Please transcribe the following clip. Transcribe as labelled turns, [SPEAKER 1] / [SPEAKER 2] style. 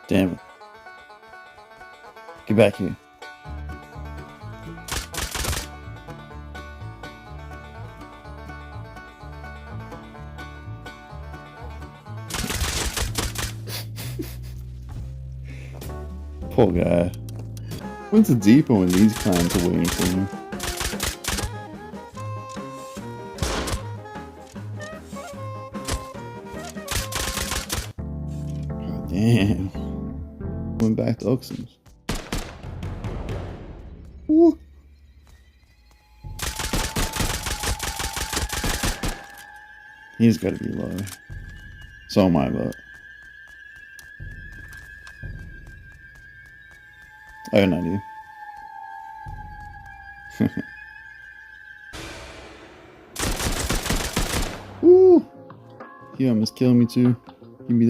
[SPEAKER 1] Damn it. Get back here. Poor guy. Went to Depot and these clowns are waiting for him. God damn. Went back to oxums. Woo. He's gotta be low. So am I, but I got an idea. Woo! He almost killed me too.